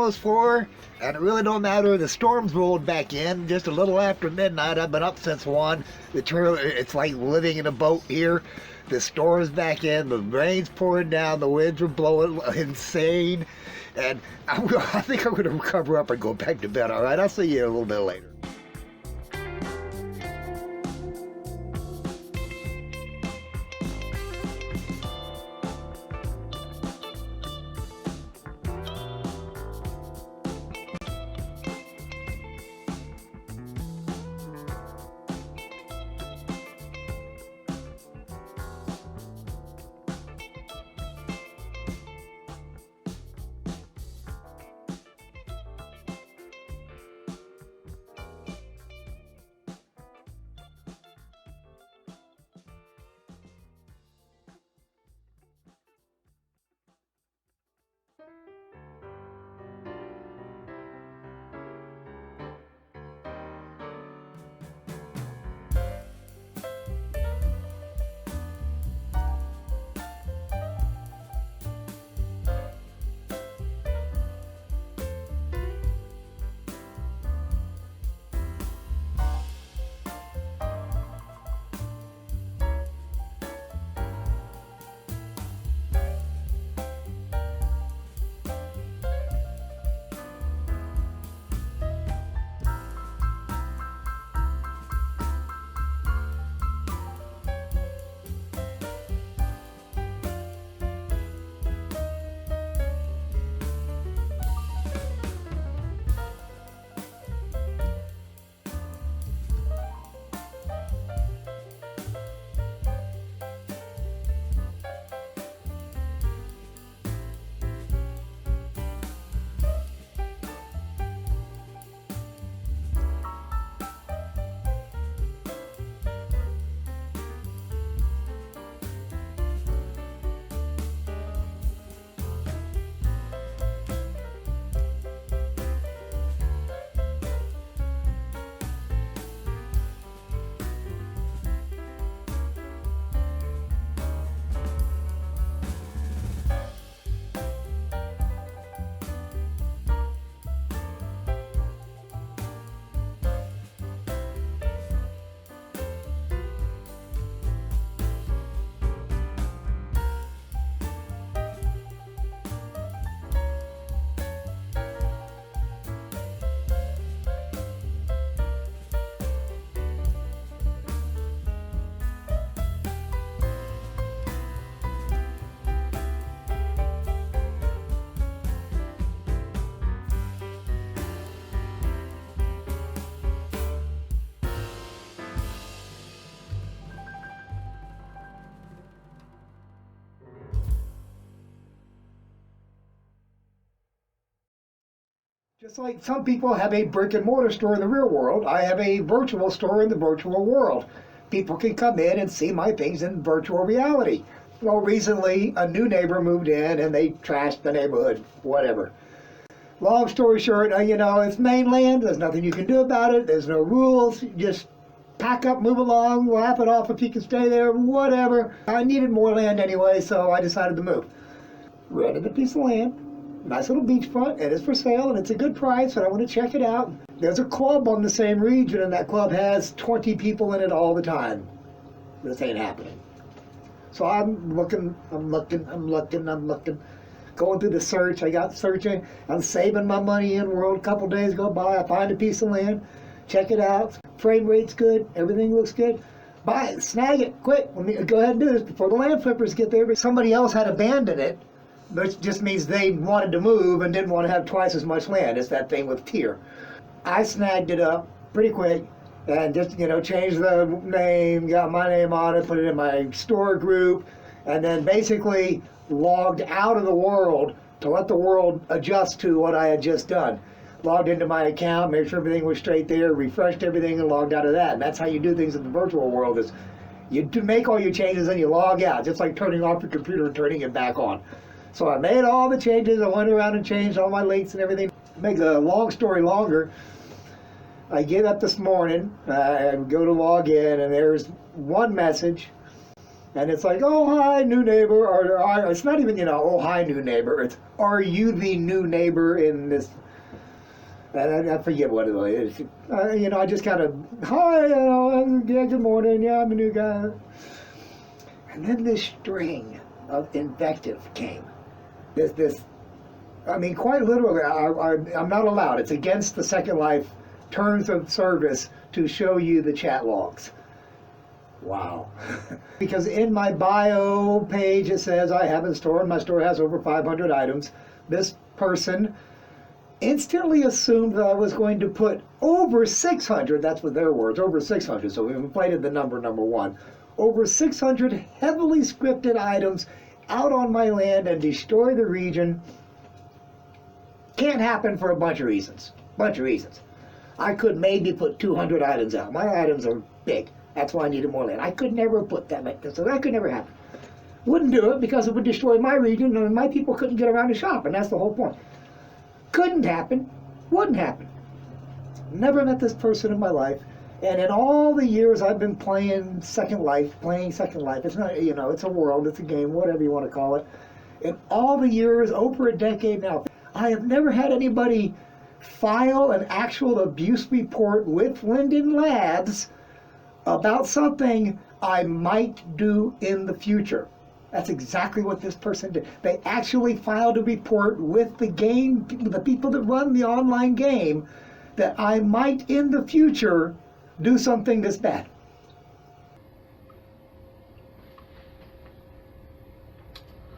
almost 4, and it really don't matter. The storm's rolled back in just a little after midnight. I've been up since 1. It's like living in a boat here. The storm's back in. The rain's pouring down. The winds are blowing insane. And I think I'm going to cover up and go back to bed, all right? I'll see you a little bit later. Just like some people have a brick and mortar store in the real world, I have a virtual store in the virtual world. People can come in and see my things in virtual reality. Well, recently a new neighbor moved in and they trashed the neighborhood, whatever. Long story short, it's mainland, there's nothing you can do about it, there's no rules, you just pack up, move along, lap it off if you can stay there, whatever. I needed more land anyway, so I decided to move. Rented a piece of land. Nice little beachfront, and it's for sale, and it's a good price, and I want to check it out. There's a club on the same region, and that club has 20 people in it all the time. This ain't happening. So I'm looking, going through the search. I got searching. I'm saving my money in world. A couple days go by, I find a piece of land, check it out. Frame rate's good, everything looks good. Buy it, snag it, quick. Let me go ahead and do this before the land flippers get there. But somebody else had abandoned it. Which just means they wanted to move and didn't want to have twice as much land. It's that thing with tier. I snagged it up pretty quick and just, changed the name, got my name on it, put it in my store group, and then basically logged out of the world to let the world adjust to what I had just done. Logged into my account, made sure everything was straight there, refreshed everything, and logged out of that. And that's how you do things in the virtual world is you do make all your changes and you log out, just like turning off your computer and turning it back on. So I made all the changes. I went around and changed all my links and everything. Make a long story longer, I get up this morning, I go to log in, and there's one message, and it's like, oh, hi, new neighbor, or it's not even, oh, hi, new neighbor. It's, are you the new neighbor in this And I forget what it was. You know, I just kind of, hi, yeah, good morning, yeah, I'm a new guy. And then this string of invective came. I mean, quite literally, I'm not allowed. It's against the Second Life terms of service to show you the chat logs. Wow. Because in my bio page it says I have a store and my store has over 500 items. This person instantly assumed that I was going to put over 600, that's what their words, over 600, so we inflated the number 1, over 600 heavily scripted items out on my land and destroy the region. Can't happen for a bunch of reasons. I could maybe put 200 items out. My items are big. That's why I needed more land. I could never put that much. So that could never happen. Wouldn't do it because it would destroy my region and my people couldn't get around to shop. And that's the whole point. Couldn't happen. Wouldn't happen. Never met this person in my life. And in all the years I've been playing Second Life, it's not, you know, it's a world, it's a game, whatever you want to call it. In all the years, over a decade now, I have never had anybody file an actual abuse report with Linden Labs about something I might do in the future. That's exactly what this person did. They actually filed a report with the game, the people that run the online game, that I might in the future do something this bad.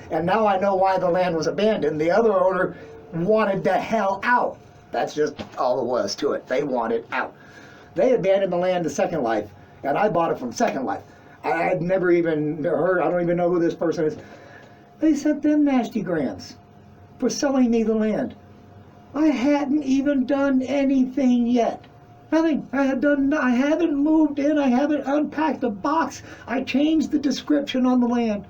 And now I know why the land was abandoned. The other owner wanted the hell out. That's just all there was to it. They wanted out. They abandoned the land to Second Life, and I bought it from Second Life. I'd never even heard, I don't even know who this person is. They sent them nasty grants for selling me the land. I hadn't even done anything yet. Nothing. I haven't moved in, I haven't unpacked a box. I changed the description on the land.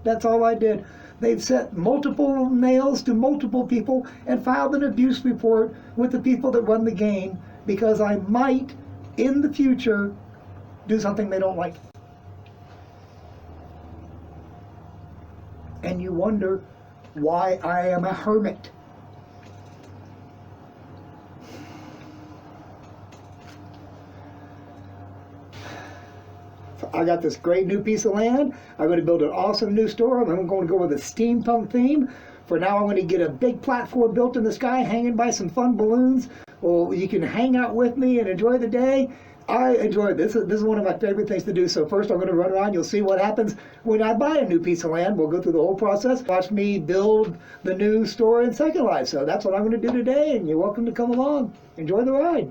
That's all I did. They've sent multiple mails to multiple people and filed an abuse report with the people that run the game because I might, in the future, do something they don't like. And you wonder why I am a hermit. I got this great new piece of land. I'm going to build an awesome new store. I'm going to go with a steampunk theme. For now, I'm going to get a big platform built in the sky, hanging by some fun balloons. Well, you can hang out with me and enjoy the day. I enjoy this. This is one of my favorite things to do. So first, I'm going to run around. You'll see what happens when I buy a new piece of land. We'll go through the whole process. Watch me build the new store in Second Life. So that's what I'm going to do today, and you're welcome to come along. Enjoy the ride.